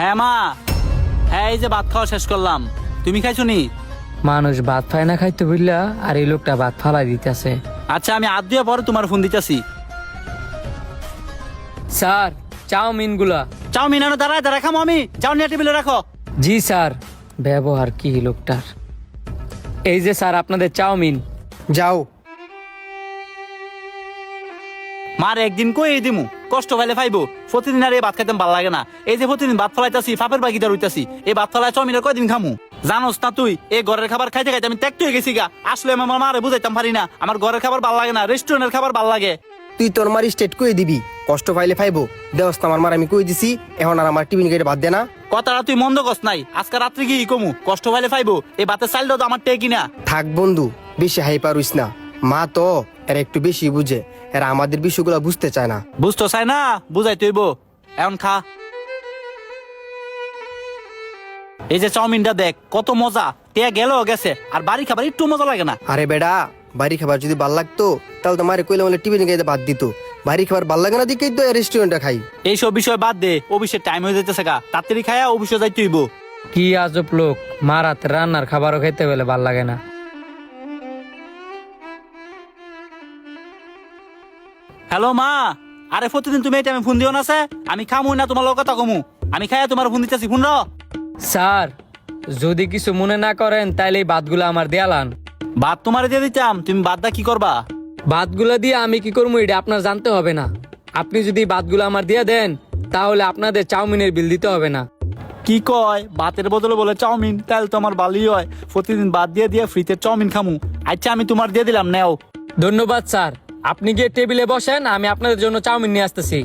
হ্যাঁ মা, হ্যাঁ এই যে ভাত খাওয়া শেষ করলাম। তুমি খাইছো নি? মানুষ ভাত পায় না খাইতে বুঝলা, আর এই লোকটা ভাত ফালাই দিতেছে। আচ্ছা আমি হাত দিয়ে পরে তোমার ফোন দিতেছি। স্যার, চাউমিন গুলা। চাউমিন আনো, দাঁড়ায় দাঁড়ায় খামো আমি। যাও নিয়ে টেবিলে রাখো। জি স্যার। ব্যবহার কি লোকটার। এই যে স্যার আপনাদের চাউমিন। যাও। মার একদিন কই দিমু, কষ্ট পাইলে পাইবো। প্রতিদিন আর এই ভাত খাইতে ভালো লাগে না। এই যে প্রতিদিন ভাত ফলাইতাছি, ফাপের বাকিটা রইতাছি। এই ভাত ফলাই চাউমিনের কয়দিন খামু? জানোস না তুই, এই ঘরের খাবার খাইতে খাইতে আমি ত্যাক্ত হয়ে গেছি গা। আসলে আমার মারে বুঝাইতাম পারি না, আমার ঘরের খাবার ভালো লাগে না, রেস্টুরেন্টের খাবার ভালো লাগে। তুই তোর মার স্টেট কই দিবি, কষ্ট পাইলে পাইবো। দেওস তো আমার মার আমি কই দিছি, এখন আর আমার টিফিন কেটে বাদ দে না। কথাটা তুই মন্দ কস নাই। আজকে রাত্রে কি কমু, কষ্ট পাইলে পাইবো। এই ভাতের চাইলটাও তো আমার টেকি না। থাক বন্ধু, বেশি হাইপার হইস না। মা তো এরা একটু বেশি বুঝে, এরা আমাদের বিষয়গুলো বুঝতে চায় না। বুঝতো চাই না, বুঝাই তুইব। এখন খা। এই যে চাউমিনটা দেখ কত মজা। তে গেল গেছে, আর বাড়ি খাবার একটু মজা লাগে না। আরে বেডা, বাড়ি খাবার যদি ভাল লাগতো তাহলে তো মারে কইলে বলে টিফিন খাইতে বাদ দিত। বাড়ি খাবার ভাল লাগে না দিকেই তো রেস্টুরেন্টে খাই। এইসব বিষয় বাদ দে, অফিসের টাইম হয়ে যেতেছে গা। তাড়াতাড়ি খায়া অফিসে যাইতে হইব। কি আজব লোক, মা রাতে রান্নার খাবারও খেতে বলে ভাল লাগে না। হ্যালো মা, আরে প্রতিদিন তুমি এই টাইমে ফোন দিও না। আমি খামু না, তোমার লোক কথা কমু। আমি খাইয়া তোমার ফোন দিতেছি। ফোন র। স্যার, যদি কিছু মনে না করেন তাইলে এই ভাতগুলো আমার দেয়ালান। ভাত তোমার দিয়ে দিতাম, তুমি বাদটা কি করবা? ভাতগুলো দিয়ে আমি কি করবো এটা আপনার জানতে হবে না। আপনি যদি ভাতগুলো আমার দিয়ে দেন তাহলে আপনাদের চাউমিনের বিল দিতে হবে না। কি কয়, ভাতের বদলে বলে চাউমিন? তাহলে তো আমার ভালোই হয়, প্রতিদিন ভাত দিয়ে দিয়ে ফ্রিতে চাউমিন খামু। আচ্ছা আমি তোমার দিয়ে দিলাম, নেও। ধন্যবাদ স্যার, আপনি গিয়ে টেবিলে বসেন, আমি আপনাদের জন্য চাউমিন নিয়ে আসতেছি।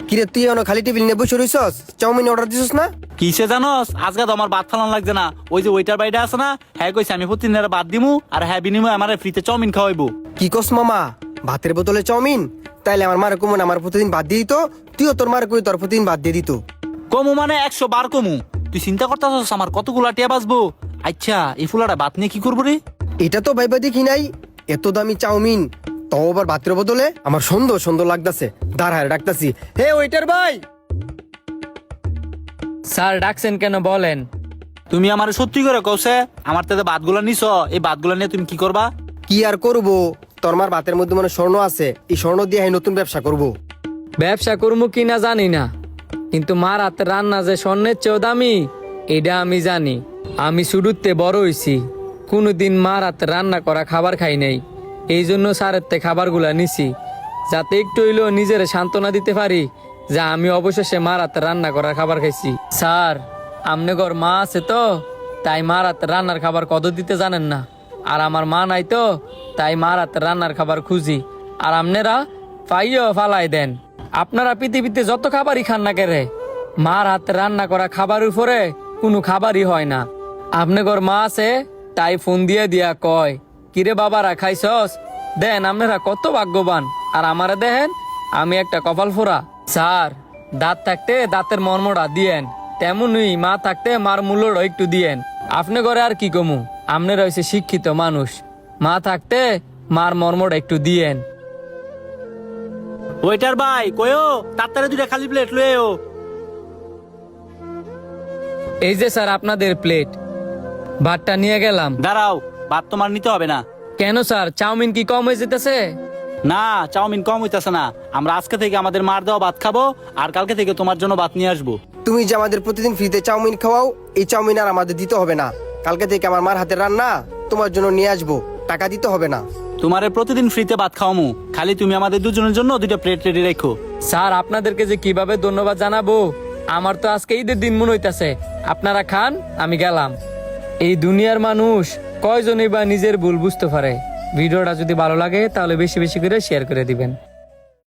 কিরে তুই এখন খালি টেবিল নিয়ে বসে রইছস, চাউমিন অর্ডার দিছস না? কিসে জানোস, আজকে তো আমার ভাত ফালান লাগছে না। ওই যে ওইটার বাইরে আছে না, হ্যাঁ কইছে আমি প্রতিদিন ভাত দিমু, আর হ্যাঁ বিনিময়ে আমার ফ্রিতে চাউমিন খাওয়াইবো। কি কস মামা, ভাতের বদলে চাউমিন? তাইলে আমার মারে কমন আমার প্রতিদিন বাদ দিয়ে দিত, তুইও তোর মারে কই তোর প্রতিদিন বাদ দিয়ে দিত। কমু মানে 100 বার কমু। তুই চিন্তা করতেছস আমার কতগুলা টিয়া বাঁচবো? আচ্ছা এই ফুলাটা ভাত নিয়ে কি করবো রে? এটা তো ভাইবা দেখি নাই, এত দামি চাউমিন, তাও আবার ভাতের বদলে। আমার সুন্দর সুন্দর লাগতাছে, দাঁড়ায় ডাকতাছি। হে ওয়েটার ভাই। স্যার ডাকছেন কেন বলেন? তুমি আমার সত্যি করে কওছে আমার তাতে ভাতগুলা নিছ, এই ভাতগুলা নিয়ে তুমি কি করবা? কি আর করবো, তোর মার ভাতের মধ্যে মানে স্বর্ণ আছে, এই স্বর্ণ দিয়ে আমি নতুন ব্যবসা করব। ব্যবসা করবো কিনা জানি না, কিন্তু মার হাতের রান্না যে স্বর্ণের চেয়েও দামি এটা আমি জানি। আমি শুরুতে বড় হইছি, কোনোদিন মার হাতে রান্না করা খাবার খাই নাই। এই জন্য স্যারের তে খাবারগুলা নিছি, যাতে একটু হইলেও নিজের সান্ত্বনা দিতে পারি যে আমি অবশেষে মার হাতে রান্না করা খাবার খাইছি। স্যার, আমনে ঘর মা আছে তো, তাই মার হাতে রান্নার খাবার কদর দিতে জানেন না। আর আমার মা নাই তো, তাই মার হাতে রান্নার খাবার খুঁজি, আর আপনারা পাইও ফালাই দেন। আপনারা পৃথিবীতে যত খাবারই খান না কেরে, মার হাতে রান্না করা খাবার উপরে কোনো খাবারই হয় না। আপনি ঘর মা আছে তাই ফোন দিয়ে দিয়া কয়, কিরে বাবারা খাইছস? দেন, আপনারা কত ভাগ্যবান। আর আমারে দেখেন, আমি একটা কপাল ফোরা। স্যার, দাঁত থাকতে দাঁতের মর্মটা দিয়েন, তেমনই মা থাকতে মার মূল্যটা একটু দিয়েন। আপনি ঘরে আর কি কমু, আপনি রয়েছে শিক্ষিত মানুষ, মা থাকতে মার মর্মটা একটু দিয়েন। ওয়েটার ভাই কয়ো তাড়াতাড়ি 2টা খালি প্লেট লয়েও। এই যে স্যার আপনাদের প্লেট, ভাতটা নিয়ে গেলাম। দাঁড়াও, ভাত তোমার নিতে হবে না। কেন স্যার, চাউমিন কি কম হয়ে যেতেছে? না, চাউমিন কম হইতাছে না। আমরা আজকে থেকে আমাদের মার দেওয়া ভাত খাবো, আর কালকে থেকে তোমার জন্য ভাত নিয়ে আসবো। তুমি যে আমাদের প্রতিদিন ফ্রিতে চাউমিন খাওয়াও, এই চাউমিন আর আমাদের দিতে হবে না। কালকে থেকে আমার মার হাতের রান্না তোমার জন্য নিয়ে আসবো, টাকা দিতে হবে না। তোমারে প্রতিদিন ফ্রিতে ভাত খাওয়ামু, খালি তুমি আমাদের দুজনের জন্য 2টা প্লেট রেডি রেখো। স্যার, আপনাদেরকে যে কিভাবে ধন্যবাদ জানাবো, আমার তো আজকে ঈদের দিন মনে হইতাছে। আপনারা খান, আমি গেলাম। এই দুনিয়ার মানুষ কয়জনই বা নিজের ভুল বুঝতে পারে। ভিডিওটা যদি ভালো লাগে তাহলে বেশি বেশি করে শেয়ার করে দিবেন।